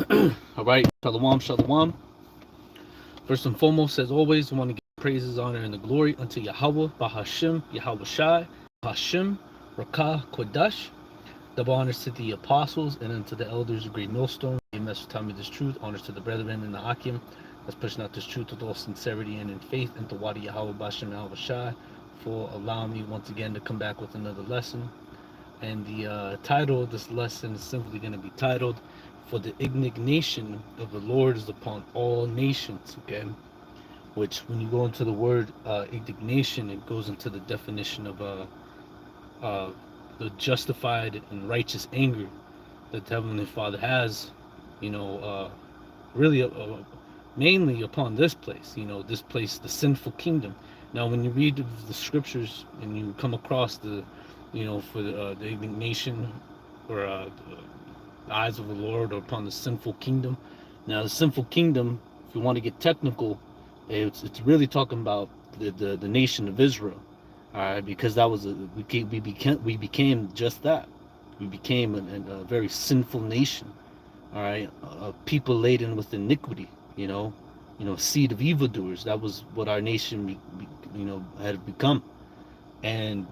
All right, shalom, shalom. First and foremost, as always, I want to give praises, honor, and the glory unto Yahawah, Bahashim, YAHAWASHI, Hashim, Rakah, Kodash. Double honors to the apostles and unto the elders of Great Millstone. Amen. Tell me this truth. Honors to the brethren and the Hakim. Let's pushing out this truth with all sincerity and in faith. And to Wadi Yahawah, Bahashim, YAHAWASHI, for allowing me once again to come back with another lesson. And the title of this lesson is simply going to be titled, "For the indignation of the Lord is upon all nations." Okay, which when you go into the word indignation, it goes into the definition of the justified and righteous anger that the Heavenly Father has, really mainly upon this place. This place, the sinful kingdom. Now, when you read the scriptures and you come across for the indignation or the eyes of the Lord or upon the sinful kingdom. Now, the sinful kingdom, if you want to get technical, it's really talking about the nation of Israel. All right, because that was we became just that. We became a very sinful nation. All right, a people laden with iniquity. Seed of evildoers. That was what our nation, had become, and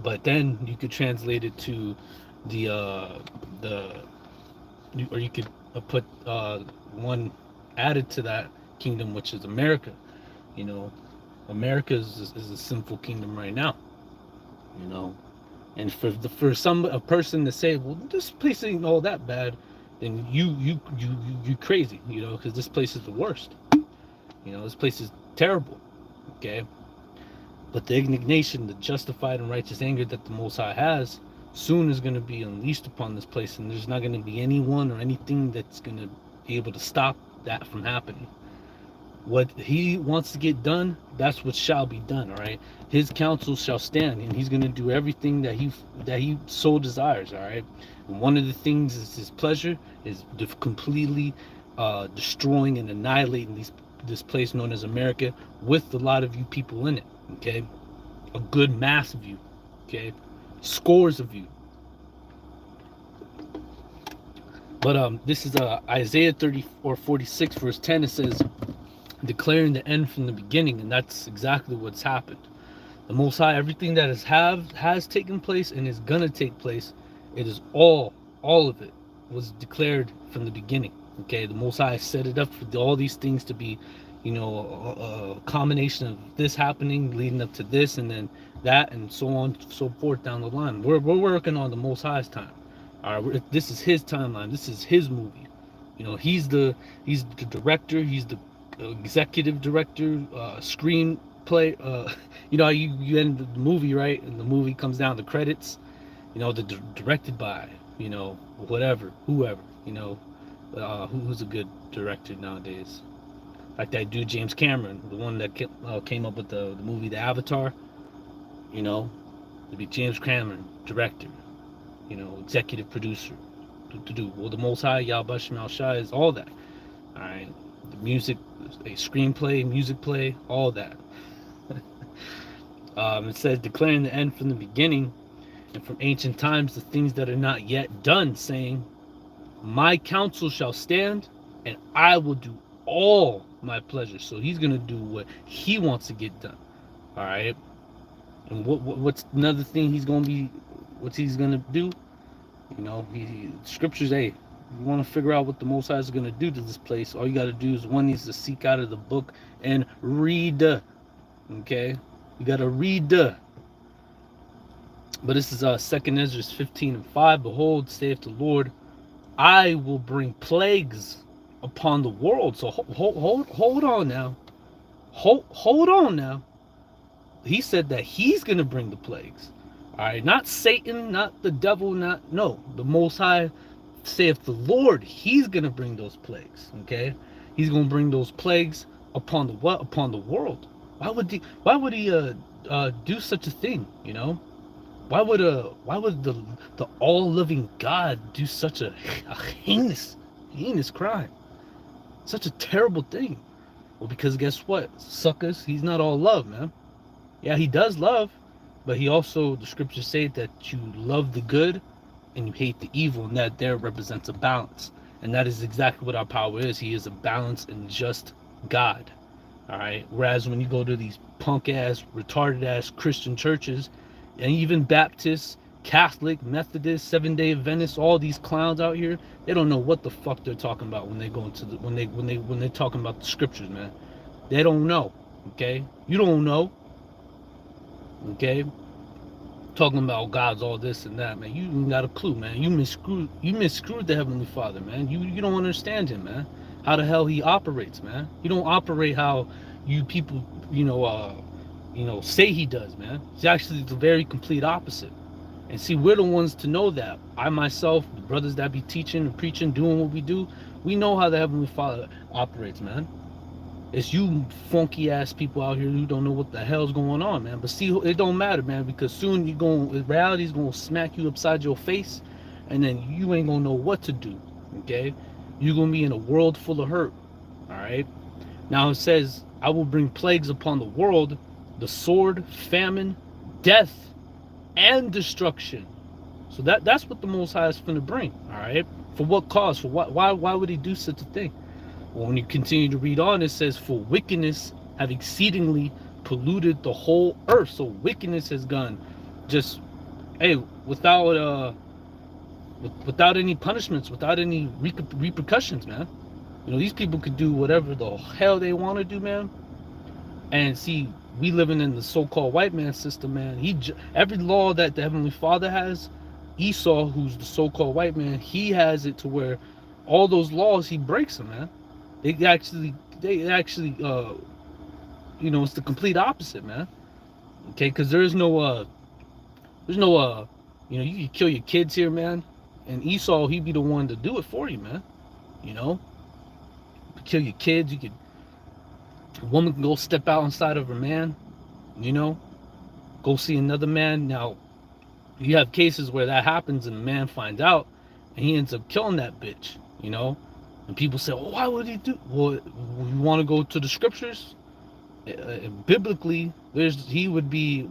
but then you could translate it to or you could put one added to that kingdom, which is America. America is a sinful kingdom right now. And for a person to say, well, this place ain't all that bad, then you crazy, because this place is the worst. This place is terrible. Okay. But the indignation, the justified and righteous anger that the Most High has, soon is going to be unleashed upon this place, and there's not going to be anyone or anything that's going to be able to stop that from happening. What He wants to get done, that's what shall be done. All right, His counsel shall stand, and He's going to do everything that He so desires. All right, and one of the things is His pleasure is completely destroying and annihilating this place known as America, with a lot of you people in it. Okay, a good mass of you. Okay, scores of you. But this is Isaiah 30 or 46 verse 10. It says, declaring the end from the beginning, and that's exactly what's happened. The Most High, everything that has taken place and is gonna take place, it is all of it was declared from the beginning. Okay, the Most High set it up for all these things to be, a combination of this happening leading up to this, and then that, and so on, so forth down the line. We're working on the Most High's time. All right, this is His timeline. This is His movie. He's the director. He's the executive director, screenplay. How you end the movie, right? And the movie comes down to credits. Directed by whoever. Who's a good director nowadays? Like that dude James Cameron, the one that came up with the movie The Avatar. It'd be James Cameron, director. Executive producer. Well, the Most High, YAHAWASHI, is all that. All right, the music, a screenplay, music play, all that. It says, declaring the end from the beginning, and from ancient times the things that are not yet done, saying, my counsel shall stand, and I will do all my pleasure. So He's gonna do what He wants to get done. All right. And what's another thing He's gonna do? Scriptures. Hey, you want to figure out what the Most High is gonna do to this place? All you got to do is one needs to seek out of the book and read. Okay, you got to read. But this is 2 Ezra 15:5. Behold, saith the Lord, I will bring plagues upon the world. So hold on now. Hold on now. He said that He's gonna bring the plagues. All right, not Satan, not the devil, no. The Most High saith the Lord. He's gonna bring those plagues. Okay, He's gonna bring those plagues upon the what? Upon the world. Why would he do such a thing? Why would the all-living God do such a heinous crime? Such a terrible thing. Well, because guess what, suckers? He's not all love, man. Yeah, He does love, but He also, the scriptures say that you love the good and you hate the evil, and that there represents a balance. And that is exactly what our power is. He is a balanced and just God. All right. Whereas when you go to these punk ass, retarded ass Christian churches, and even Baptists, Catholic, Methodist, Seventh-day Adventists, all these clowns out here, they don't know what the fuck they're talking about when they go into the when they're talking about the scriptures, man. They don't know. Okay, you don't know. Okay, talking about God's all this and that, man. You ain't got a clue, man. You misscrewed the Heavenly Father, man. You don't understand him, man. How the hell he operates, man. He don't operate how you people, say he does, man. He's actually the very complete opposite. And see, we're the ones to know that. I myself, the brothers that be teaching and preaching, doing what we do, we know how the Heavenly Father operates, man. It's you funky ass people out here who don't know what the hell's going on, man. But see, it don't matter, man, because soon reality's gonna smack you upside your face, and then you ain't gonna know what to do. Okay, you're gonna be in a world full of hurt. All right. Now it says, "I will bring plagues upon the world, the sword, famine, death, and destruction." So that's what the Most High is gonna bring. All right. For what cause? For what? Why would he do such a thing? Well, when you continue to read on, it says, "For wickedness have exceedingly polluted the whole earth." So wickedness has gone just, hey, without any punishments, without any repercussions, man. These people could do whatever the hell they want to do, man. And see, we living in the so-called white man system, man. Every law that the Heavenly Father has, Esau, who's the so-called white man, he has it to where all those laws he breaks them, man. They actually, it's the complete opposite, man. Okay, because you can kill your kids here, man. And Esau, he'd be the one to do it for you, man. You kill your kids. A woman can go step out inside of her man, go see another man. Now, you have cases where that happens and the man finds out and he ends up killing that bitch, And people say, well, why would he do? Well, you want to go to the scriptures? Biblically, he would be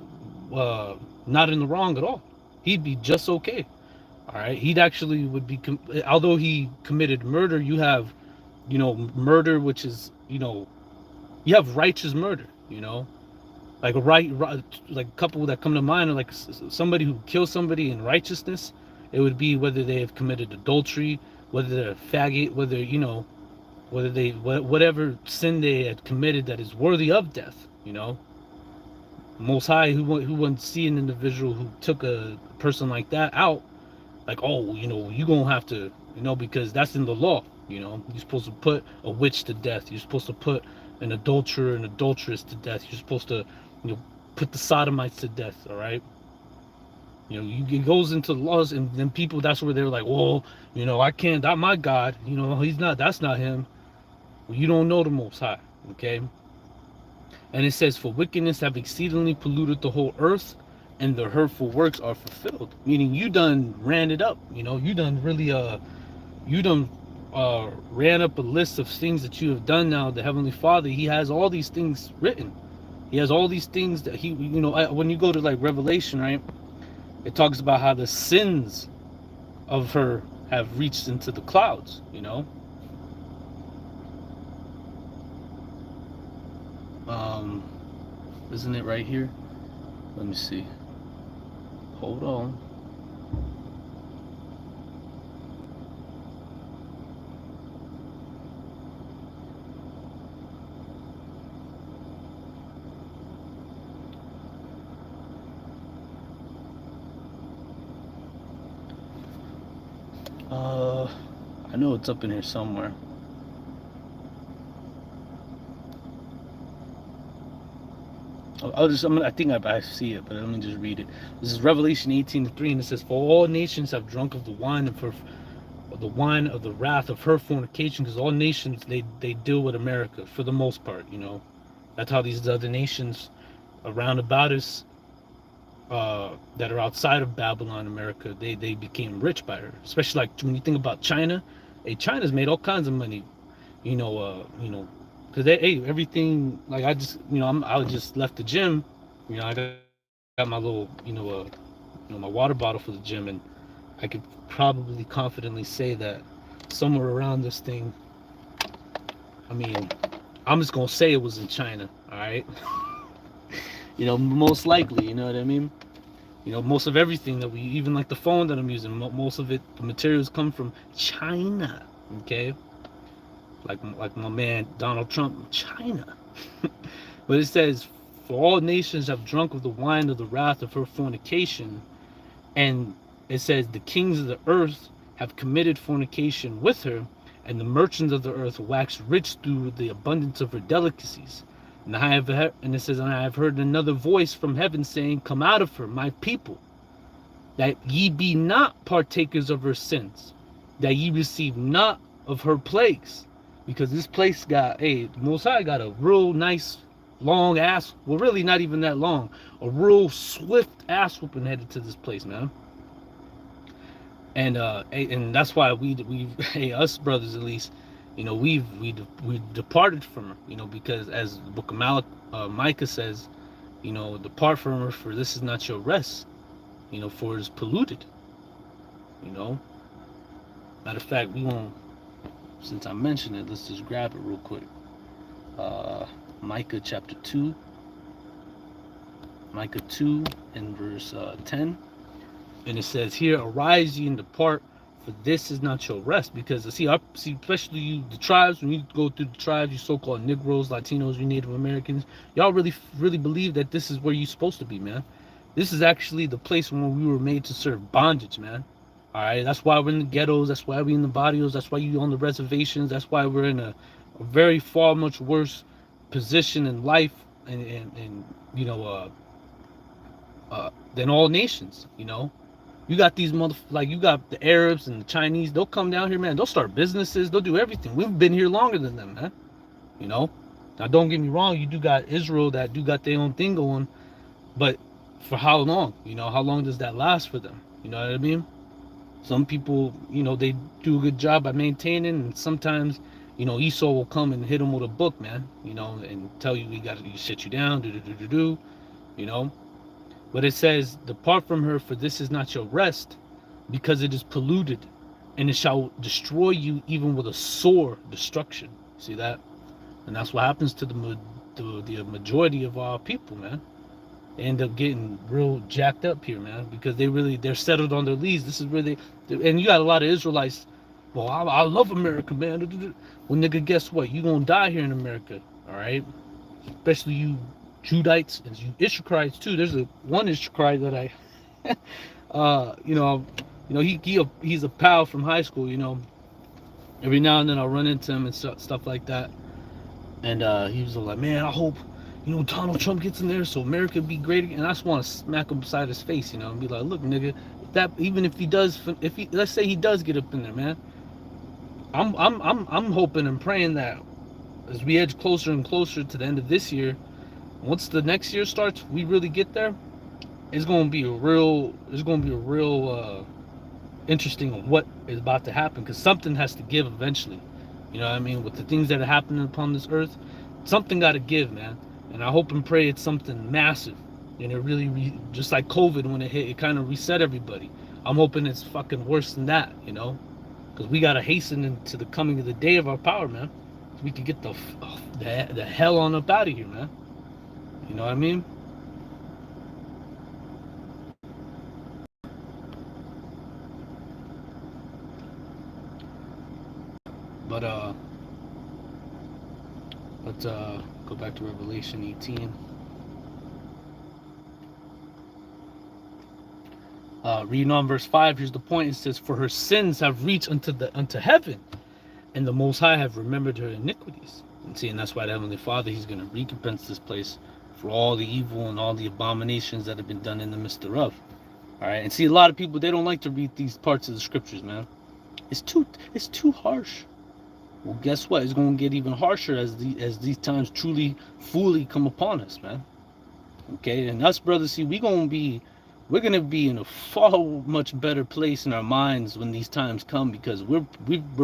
not in the wrong at all. He'd be just okay. All right. He'd actually would be, although he committed murder, you have, murder, which is, you have righteous murder, like like a couple that come to mind are like somebody who kills somebody in righteousness. It would be whether they have committed adultery, whether they're a faggot, whatever sin they had committed that is worthy of death, Most High, who wouldn't see an individual who took a person like that out, like, oh, you're going to have to, because that's in the law, you're supposed to put a witch to death. You're supposed to put an adulterer and adulteress to death. You're supposed to, put the sodomites to death, all right? It goes into the laws, and then people, that's where they're like, well, I can't, not my God, that's not him. Well, you don't know the Most High, okay? And it says, "For wickedness have exceedingly polluted the whole earth, and their hurtful works are fulfilled." Meaning you done ran it up, you done really, ran up a list of things that you have done now. The Heavenly Father, he has all these things written. He has all these things that he, when you go to like Revelation, right? It talks about how the sins of her have reached into the clouds, Isn't it right here? Let me see. Hold on. I know it's up in here somewhere. I think I see it, but let me just read it. This is Revelation 18:3, and it says, "For all nations have drunk of the wine of the wrath of her fornication," because all nations they deal with America for the most part. That's how these other nations around about us that are outside of Babylon, America, they became rich by her. Especially like when you think about China. Hey, China's made all kinds of money, because everything, like I just left the gym, I got my little, my water bottle for the gym, and I could probably confidently say that somewhere around this thing, I mean, I'm just gonna say it was in China, all right? You know, most likely, you know what I mean? You know, most of everything that we, even like the phone that I'm using, most of it, the materials come from China, okay? Like my man Donald Trump, China. But it says, for all nations have drunk of the wine of the wrath of her fornication, and it says the kings of the earth have committed fornication with her, and the merchants of the earth waxed rich through the abundance of her delicacies. And it says, and I have heard another voice from heaven saying, come out of her, my people, that ye be not partakers of her sins, that ye receive not of her plagues. Because this place got, hey, Most High got a real nice long ass, well, really not even that long, a real swift ass whooping headed to this place, man. And that's why we hey, us brothers at least, you know, we departed from her, you know, because as the book of Micah says, you know, depart from her, for this is not your rest, you know, for it is polluted, you know. Matter of fact, we won't, since I mentioned it, let's just grab it real quick. Micah chapter 2, Micah 2 and verse 10. And it says here, arise ye and depart, for this is not your rest. Because see, especially you, the tribes, when you go through the tribes, you so-called Negroes, Latinos, you Native Americans, y'all really believe that this is where you're supposed to be, man. This is actually the place where we were made to serve bondage, man. All right, that's why we're in the ghettos. That's why we're in the barrios. That's why you on the reservations. That's why we're in a very far much worse position in life and you know than all nations. You know, you got these like you got the Arabs and the Chinese. They'll come down here, man. They'll start businesses. They'll do everything. We've been here longer than them, man. You know, now don't get me wrong. You do got Israel that do got their own thing going, but for how long? You know, how long does that last for them? You know what I mean? Some people, you know, they do a good job at maintaining, and sometimes, you know, Esau will come and hit them with a book, man, you know, and tell you we got to sit you down, you know. But it says, depart from her, for this is not your rest, because it is polluted, and it shall destroy you even with a sore destruction. See that? And that's what happens to the majority of our people, man. They end up getting real jacked up here, man, because they're settled on their leads. This is where and you got a lot of Israelites. Well, I love America, man. Well, nigga, guess what? You gonna die here in America, all right? Especially you Judites and you Issacharites too. There's one Issacharite that you know, he's a pal from high school. You know, every now and then I'll run into him and stuff like that. And he was like, man, I hope, you know, Donald Trump gets in there so America be great again. And I just want to smack him beside his face, you know, and be like, look, nigga, even if he does, let's say he does get up in there, man, I'm hoping and praying that as we edge closer and closer to the end of this year, once the next year starts, we really get there, it's going to be a real interesting of what is about to happen, because something has to give eventually. You know what I mean? With the things that are happening upon this earth, something got to give, man. And I hope and pray it's something massive. And it really, just like COVID when it hit, it kind of reset everybody. I'm hoping it's fucking worse than that, you know? Because we got to hasten into the coming of the day of our power, man. So we can get the hell on up out of here, man. You know what I mean? But let's go back to Revelation 18. Reading on verse 5, here's the point. It says, for her sins have reached unto heaven, and the Most High have remembered her iniquities. And see, and that's why the Heavenly Father, he's going to recompense this place for all the evil and all the abominations that have been done in the midst thereof. All right, and see, a lot of people, they don't like to read these parts of the scriptures, man. It's too harsh. Well, guess what? It's going to get even harsher as these times truly, fully come upon us, man. Okay, and us brothers, see, we're going to be in a far much better place in our minds when these times come, because we're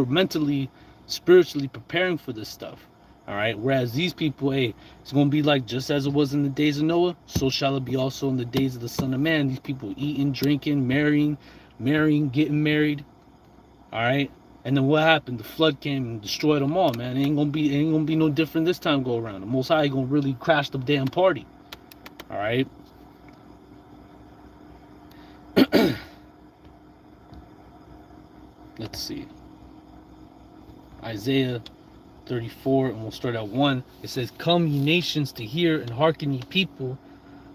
mentally, spiritually preparing for this stuff. All right, whereas these people, hey, it's going to be like just as it was in the days of Noah, so shall it be also in the days of the Son of Man. These people eating, drinking, marrying, marrying, getting married. All right. And then what happened? The flood came and destroyed them all, man. It ain't gonna be no different this time go around. The Most High gonna really crash the damn party. All right. Let's see. Isaiah 34, and we'll start at 1. It says, "Come, ye nations, to hear, and hearken, ye people.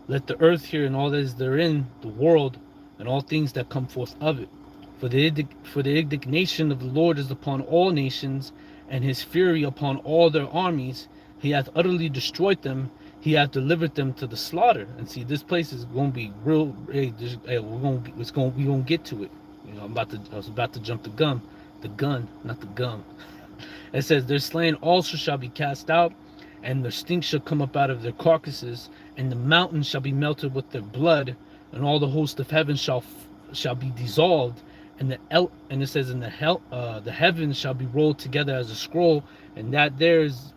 Let the earth hear, and all that is therein, the world, and all things that come forth of it. For the indignation of the Lord is upon all nations, and his fury upon all their armies. He hath utterly destroyed them. He hath delivered them to the slaughter." And see, this place is going to be real. Hey, we gonna get to it. You know, I was about to jump the gun, not the gum. It says, "Their slain also shall be cast out, and their stink shall come up out of their carcasses, and the mountains shall be melted with their blood, and all the host of heaven shall be dissolved, and it says, "And the heavens shall be rolled together as a scroll." And that there's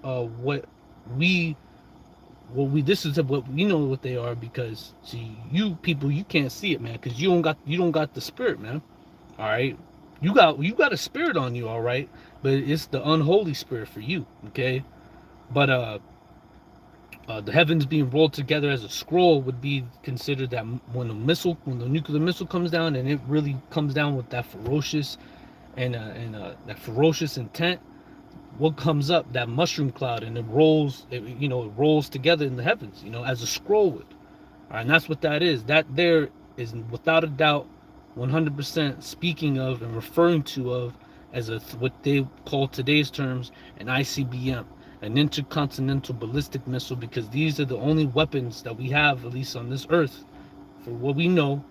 this is what we know what they are, because see, you people, you can't see it, man, because you don't got the spirit, man. All right, you got a spirit on you, all right, but it's the unholy spirit for you, okay? But the heavens being rolled together as a scroll would be considered that when the nuclear missile comes down, and it really comes down with that ferocious that ferocious intent, what comes up, that mushroom cloud, and it rolls together in the heavens, as a scroll would. All right, and that's what that is. That there is without a doubt 100% speaking of and referring to as what they call today's terms an ICBM, an intercontinental ballistic missile, because these are the only weapons that we have, at least on this earth, for what we know,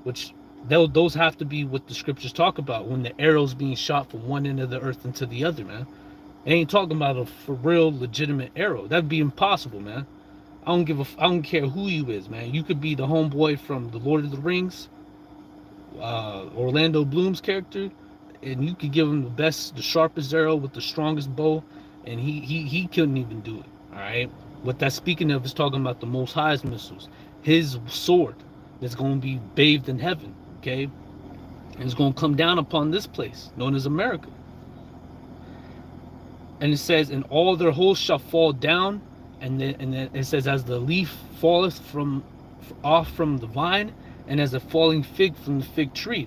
which those have to be what the scriptures talk about when the arrow's being shot from one end of the earth into the other, man. They ain't talking about a for real legitimate arrow. That'd be impossible, man. I don't care who you is, man. You could be the homeboy from the Lord of the Rings, Orlando Bloom's character, and you could give him the sharpest arrow with the strongest bow, and he couldn't even do it. All right. What that's speaking of is talking about the Most High's missiles, his sword that's going to be bathed in heaven. Okay, and it's going to come down upon this place known as America. And it says, "And all their hosts shall fall down," and then it says, "As the leaf falleth off from the vine, and as a falling fig from the fig tree.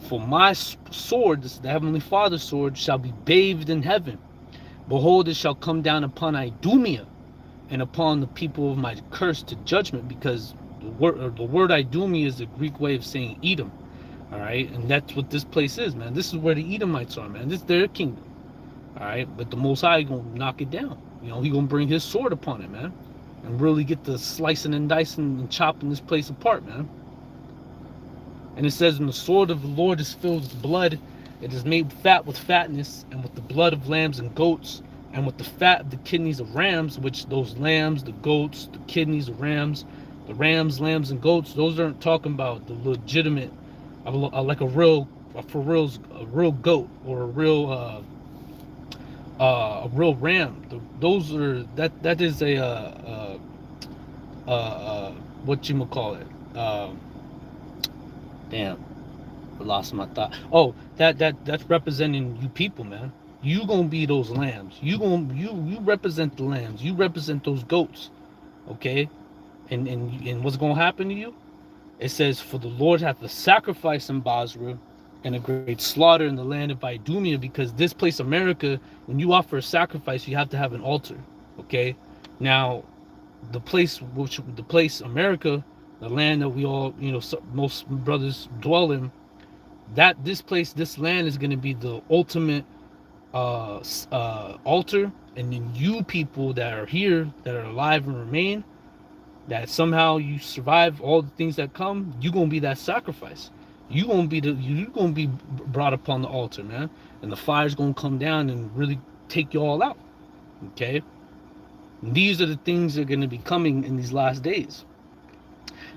For my sword," this is the Heavenly Father's sword, "shall be bathed in heaven. Behold, it shall come down upon Idumea, and upon the people of my curse to judgment," because the word Idumea is the Greek way of saying Edom. All right, and that's what this place is, man. This is where the Edomites are, man. This is their kingdom. All right, but the Most High gonna knock it down. He gonna bring his sword upon it, man, and really get the slicing and dicing and chopping this place apart, man. And it says, "And the sword of the Lord is filled with blood. It is made fat with fatness, and with the blood of lambs and goats, and with the fat of the kidneys of rams," which those lambs, the goats, the kidneys of rams, the rams, lambs, and goats, those aren't talking about the legitimate, like a real goat, or a real ram. Those are that is what you call it. Damn, I lost my thought. Oh, that's representing you people, man. You gonna be those lambs. You represent the lambs. You represent those goats, okay? And what's gonna happen to you? It says, "For the Lord hath a sacrifice in Basra, and a great slaughter in the land of Idumea," because this place, America, when you offer a sacrifice, you have to have an altar, okay? Now, the place America, the land that we all, most brothers dwell in, this land is going to be the ultimate altar, and then you people that are here, that are alive and remain, that somehow you survive all the things that come, you're going to be that sacrifice. You're going to be brought upon the altar, man, and the fire's going to come down and really take you all out, okay? And these are the things that are going to be coming in these last days.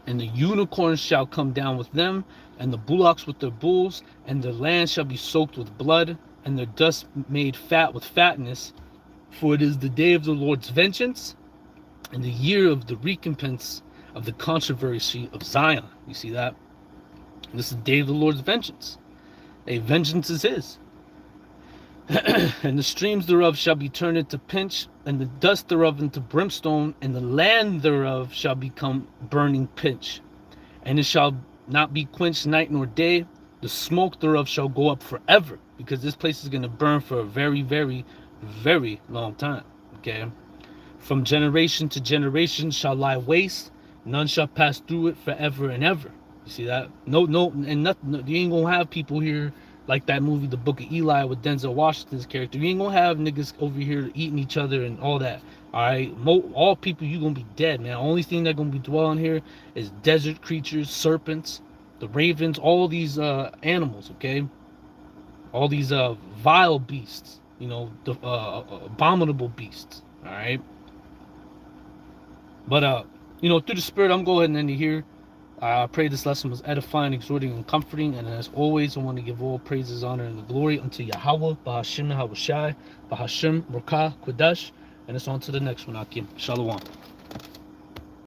"And the unicorns shall come down with them, and the bullocks with their bulls, and their land shall be soaked with blood, and their dust made fat with fatness. For it is the day of the Lord's vengeance, and the year of the recompense of the controversy of Zion." You see that? This is the day of the Lord's vengeance. A vengeance is his. And the streams thereof shall be turned into pitch, and the dust thereof into brimstone, and the land thereof shall become burning pitch. And it shall not be quenched night nor day. The smoke thereof shall go up forever, because this place is going to burn for a very, very, very long time. Okay? From generation to generation shall lie waste. None shall pass through it forever and ever. You see that? No, and nothing. You ain't gonna have people here like that movie, The Book of Eli, with Denzel Washington's character. You ain't gonna have niggas over here eating each other and all that. All right, all people, you gonna be dead, man. Only thing that gonna be dwelling here is desert creatures, serpents, the ravens, all these animals. Okay, all these vile beasts. You know, the abominable beasts. All right. But you know, through the Spirit, I'm going to go ahead and end it here. I pray this lesson was edifying, exhorting, and comforting. And as always, I want to give all praises, honor, and the glory unto Yahawah, Bahashim, YAHAWASHI, Bahashim, Rakah, Kodesh. And it's on to the next one, Akim. Shalom.